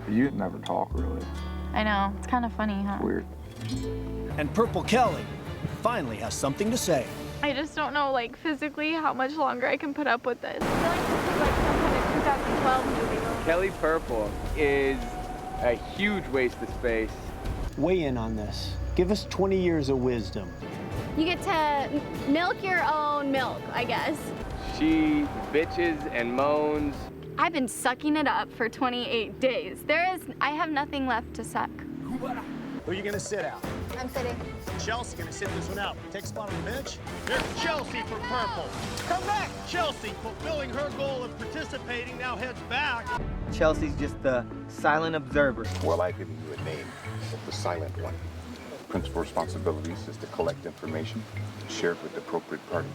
You never talk, really. I know. It's kind of funny, huh? It's weird. And Purple Kelly finally has something to say. I just don't know, like, physically how much longer I can put up with this. I feel like this is like some kind of 2012 movie. Kelly Purple is a huge waste of space. Weigh in on this. Give us 20 years of wisdom. You get to milk your own milk, I guess. She bitches and moans. I've been sucking it up for 28 days. I have nothing left to suck. Who are you gonna sit out? I'm sitting. Chelsea gonna sit this one out. Take a spot on the bench. There's Chelsea for Purple. Come back. Chelsea, fulfilling her goal of participating, now heads back. Chelsea's just the silent observer. Well, I've given you a name, the Silent One. Principal responsibilities is to collect information, share it with the appropriate parties.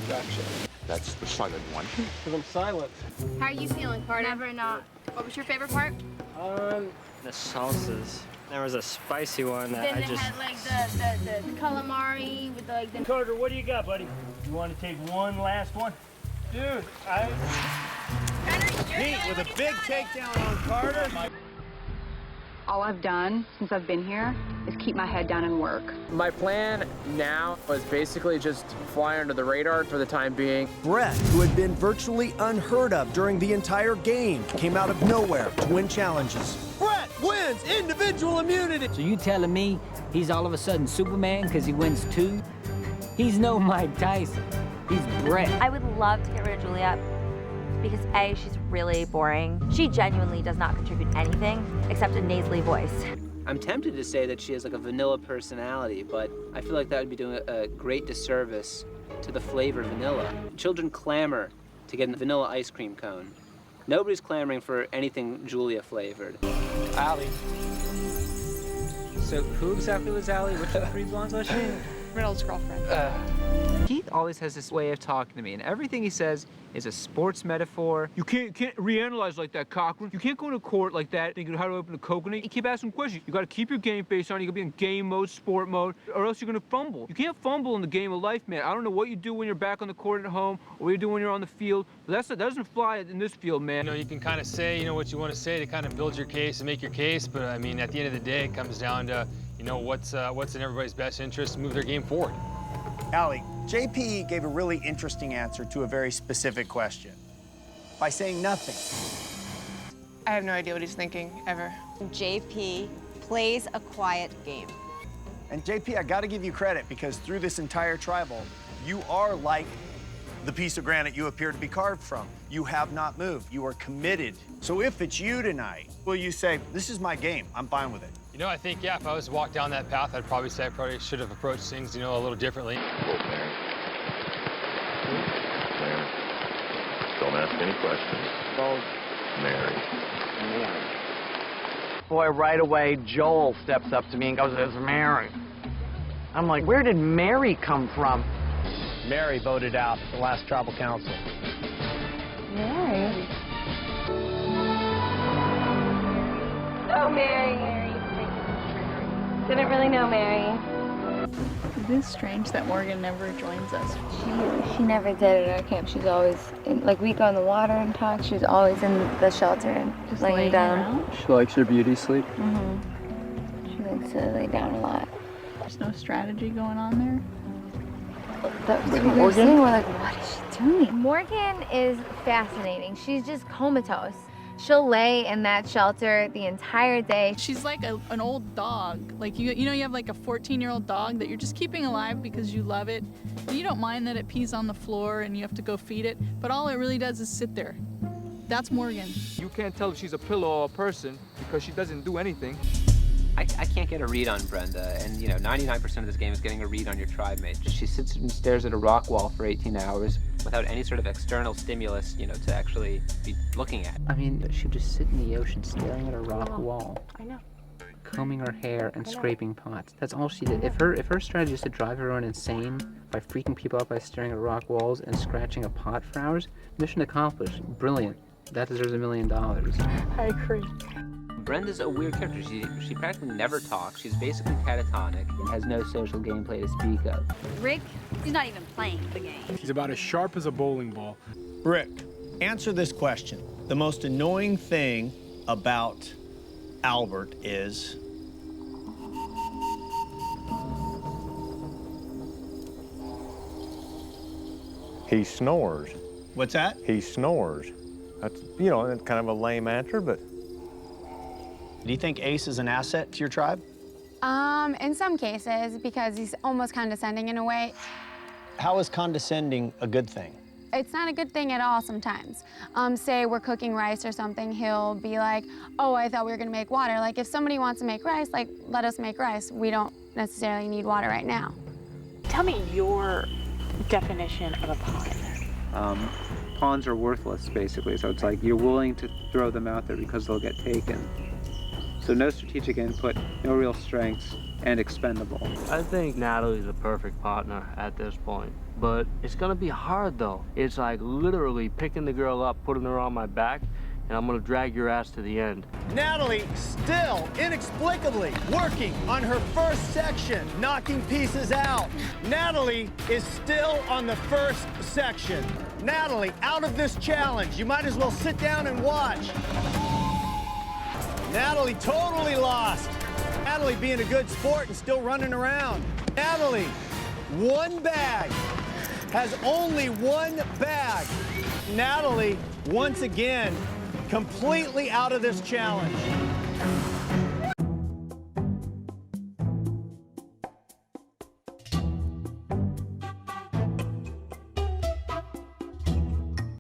Gotcha. That's the Silent One. Because I'm silent. How are you feeling, Carter? Never not. What was your favorite part? The salsas. There was a spicy one that Then I they just... had like the calamari with like the... Carter, what do you got, buddy? You want to take one last one? Dude, Pete with a big takedown on Carter. All I've done since I've been here is keep my head down and work. My plan now was basically just fly under the radar for the time being. Brett, who had been virtually unheard of during the entire game, came out of nowhere to win challenges. Brett wins individual immunity. So you telling me he's all of a sudden Superman because he wins 2? He's no Mike Tyson. He's Brett. I would love to get rid of Julia because A, she's really boring. She genuinely does not contribute anything except a nasally voice. I'm tempted to say that she has like a vanilla personality, but I feel like that would be doing a great disservice to the flavor vanilla. Children clamor to get a vanilla ice cream cone. Nobody's clamoring for anything Julia flavored. Allie. So who exactly was Allie? Which of the 3 blondes was she? Riddle's girlfriend. Keith always has this way of talking to me, and everything he says is a sports metaphor. You can't reanalyze like that, Cochran. You can't go into court like that thinking how to open a coconut. You keep asking questions. You got to keep your game face on. You got to be in game mode, sport mode, or else you're going to fumble. You can't fumble in the game of life, man. I don't know what you do when you're back on the court at home or what you do when you're on the field, but that doesn't fly in this field, man. You know, you can kind of say, what you want to say to kind of build your case and make your case, but I mean, at the end of the day, it comes down to, what's in everybody's best interest to move their game forward. Allie, JP gave a really interesting answer to a very specific question by saying nothing. I have no idea what he's thinking, ever. JP plays a quiet game. And JP, I gotta give you credit because through this entire tribal, you are like the piece of granite you appear to be carved from. You have not moved. You are committed. So if it's you tonight, will you say, this is my game, I'm fine with it? I think, yeah, if I was to walk down that path, I'd probably say I probably should have approached things, a little differently. Mary. Mary. Don't ask any questions. Mary. Boy, right away, Joel steps up to me and goes, "It's Mary." I'm like, where did Mary come from? Mary voted out at the last tribal council. Mary? Oh, Mary. Didn't really know Mary. It is strange that Morgan never joins us. She never did at our camp. She's always in, like, we go in the water and talk. She's always in the shelter and Just laying laying down. around? She likes her beauty sleep. She likes to lay down a lot. There's no strategy going on there. That's what we were saying. We're like, what is she doing? Morgan is fascinating. She's just comatose. She'll lay in that shelter the entire day. She's like an old dog. Like, you have like a 14-year-old dog that you're just keeping alive because you love it. And you don't mind that it pees on the floor and you have to go feed it, but all it really does is sit there. That's Morgan. You can't tell if she's a pillow or a person because she doesn't do anything. I can't get a read on Brenda, and 99% of this game is getting a read on your tribe mate. She sits and stares at a rock wall for 18 hours without any sort of external stimulus, to actually be looking at. I mean, she'd just sit in the ocean staring at a rock wall. I know. Combing her hair and scraping pots. That's all she did. If her strategy is to drive everyone insane by freaking people out by staring at rock walls and scratching a pot for hours, mission accomplished. Brilliant. That deserves $1 million. I agree. Brenda's a weird character. She practically never talks. She's basically catatonic and has no social gameplay to speak of. Rick, he's not even playing the game. He's about as sharp as a bowling ball. Rick, answer this question. The most annoying thing about Albert is. He snores. What's that? He snores. That's, you know, that's kind of a lame answer, but. Do you think Ace is an asset to your tribe? In some cases, because he's almost condescending in a way. How is condescending a good thing? It's not a good thing at all sometimes. Say we're cooking rice or something, he'll be like, oh, I thought we were gonna make water. Like if somebody wants to make rice, like let us make rice. We don't necessarily need water right now. Tell me your definition of a pawn. Pawns are worthless, basically. So it's like you're willing to throw them out there because they'll get taken. So no strategic input, no real strengths, and expendable. I think Natalie's a perfect partner at this point. But it's gonna be hard though. It's like literally picking the girl up, putting her on my back, and I'm gonna drag your ass to the end. Natalie still inexplicably working on her first section, knocking pieces out. Natalie is still on the first section. Natalie, out of this challenge. You might as well sit down and watch. Natalie totally lost. Natalie being a good sport and still running around. Natalie, one bag. Has only one bag. Natalie, once again, completely out of this challenge.